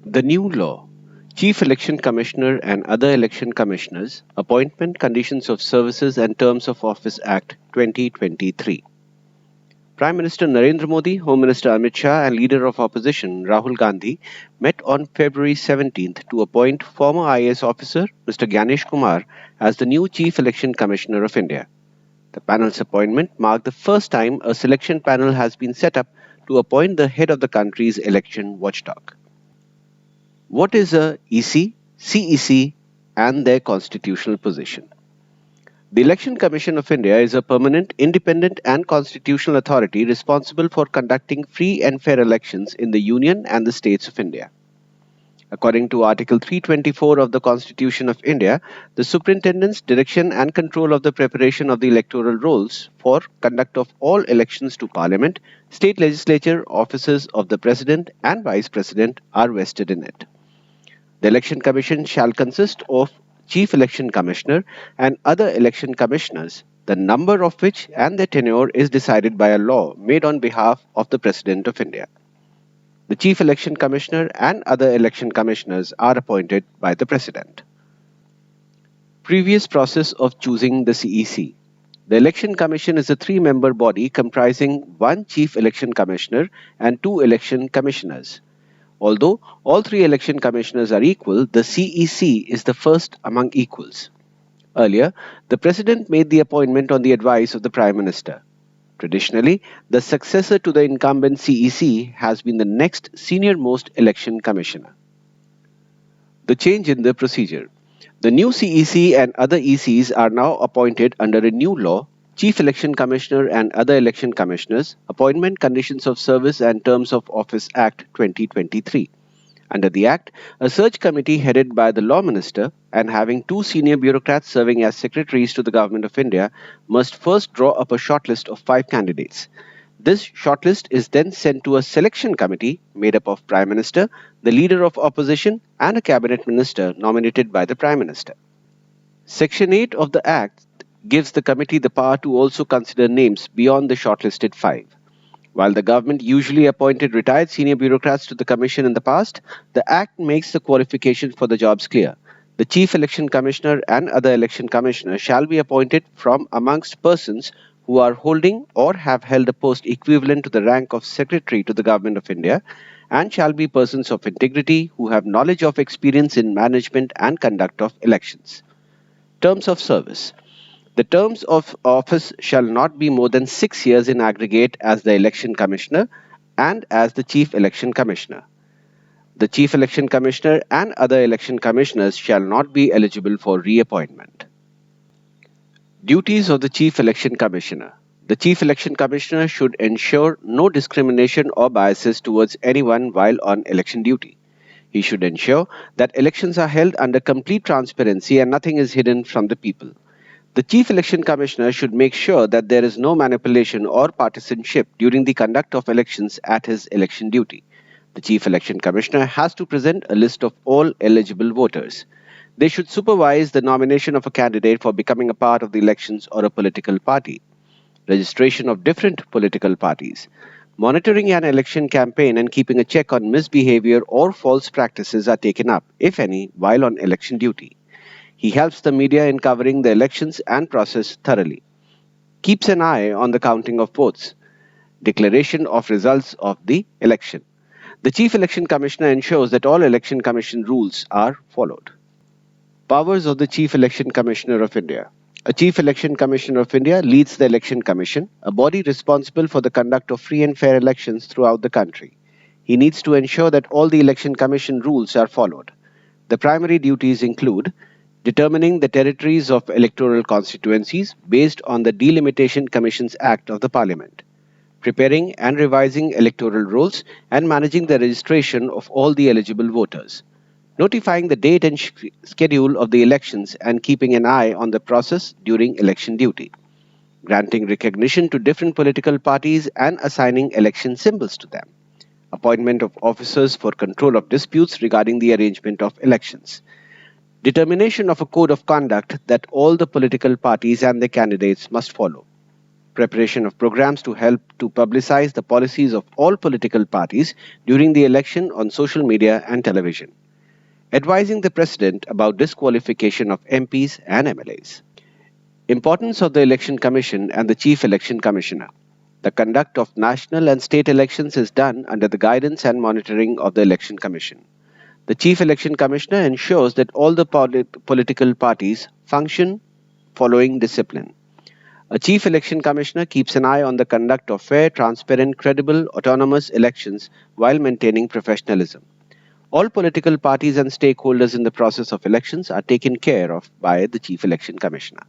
The new law, Chief Election Commissioner and Other Election Commissioners, Appointment, Conditions of Services and Terms of Office Act 2023. Prime Minister Narendra Modi, Home Minister Amit Shah and Leader of Opposition Rahul Gandhi met on February 17th to appoint former IAS officer Mr. Ganesh Kumar as the new Chief Election Commissioner of India. The panel's appointment marked the first time a selection panel has been set up to appoint the head of the country's election watchdog. What is a EC, CEC and their constitutional position? The Election Commission of India is a permanent, independent and constitutional authority responsible for conducting free and fair elections in the Union and the States of India. According to Article 324 of the Constitution of India, the superintendence, direction and control of the preparation of the electoral rolls for conduct of all elections to Parliament, state legislature, offices of the President and Vice President are vested in it. The Election Commission shall consist of Chief Election Commissioner and other election commissioners, the number of which and their tenure is decided by a law made on behalf of the President of India. The Chief Election Commissioner and other election commissioners are appointed by the President. Previous process of choosing the CEC. The Election Commission is a three-member body comprising one Chief Election Commissioner and two election commissioners. Although all three election commissioners are equal, the CEC is the first among equals. Earlier, the President made the appointment on the advice of the Prime Minister. Traditionally, the successor to the incumbent CEC has been the next senior-most election commissioner. The change in the procedure. The new CEC and other ECs are now appointed under a new law, Chief Election Commissioner and Other Election Commissioners, Appointment, Conditions of Service and Terms of Office Act 2023. Under the Act, a search committee headed by the Law Minister and having two senior bureaucrats serving as secretaries to the Government of India must first draw up a shortlist of 5 candidates. This shortlist is then sent to a selection committee made up of Prime Minister, the Leader of Opposition and a Cabinet Minister nominated by the Prime Minister. Section 8 of the Act gives the committee the power to also consider names beyond the shortlisted 5. While the government usually appointed retired senior bureaucrats to the commission in the past, the Act makes the qualifications for the jobs clear. The Chief Election Commissioner and other election commissioners shall be appointed from amongst persons who are holding or have held a post equivalent to the rank of Secretary to the Government of India and shall be persons of integrity who have knowledge of experience in management and conduct of elections. Terms of service. The terms of office shall not be more than 6 years in aggregate as the Election Commissioner and as the Chief Election Commissioner. The Chief Election Commissioner and other election commissioners shall not be eligible for reappointment. Duties of the Chief Election Commissioner. The Chief Election Commissioner should ensure no discrimination or biases towards anyone while on election duty. He should ensure that elections are held under complete transparency and nothing is hidden from the people. The Chief Election Commissioner should make sure that there is no manipulation or partisanship during the conduct of elections at his election duty. The Chief Election Commissioner has to present a list of all eligible voters. They should supervise the nomination of a candidate for becoming a part of the elections or a political party. Registration of different political parties. Monitoring an election campaign and keeping a check on misbehavior or false practices are taken up, if any, while on election duty. He helps the media in covering the elections and process thoroughly. Keeps an eye on the counting of votes. Declaration of results of the election. The Chief Election Commissioner ensures that all Election Commission rules are followed. Powers of the Chief Election Commissioner of India. A Chief Election Commissioner of India leads the Election Commission, a body responsible for the conduct of free and fair elections throughout the country. He needs to ensure that all the Election Commission rules are followed. The primary duties include determining the territories of electoral constituencies based on the Delimitation Commissions Act of the Parliament, preparing and revising electoral rolls and managing the registration of all the eligible voters, notifying the date and schedule of the elections and keeping an eye on the process during election duty, granting recognition to different political parties and assigning election symbols to them, appointment of officers for control of disputes regarding the arrangement of elections, determination of a code of conduct that all the political parties and their candidates must follow, preparation of programs to help to publicize the policies of all political parties during the election on social media and television, advising the President about disqualification of MPs and MLAs. Importance of the Election Commission and the Chief Election Commissioner. The conduct of national and state elections is done under the guidance and monitoring of the Election Commission. The Chief Election Commissioner ensures that all the political parties function following discipline. A Chief Election Commissioner keeps an eye on the conduct of fair, transparent, credible, autonomous elections while maintaining professionalism. All political parties and stakeholders in the process of elections are taken care of by the Chief Election Commissioner.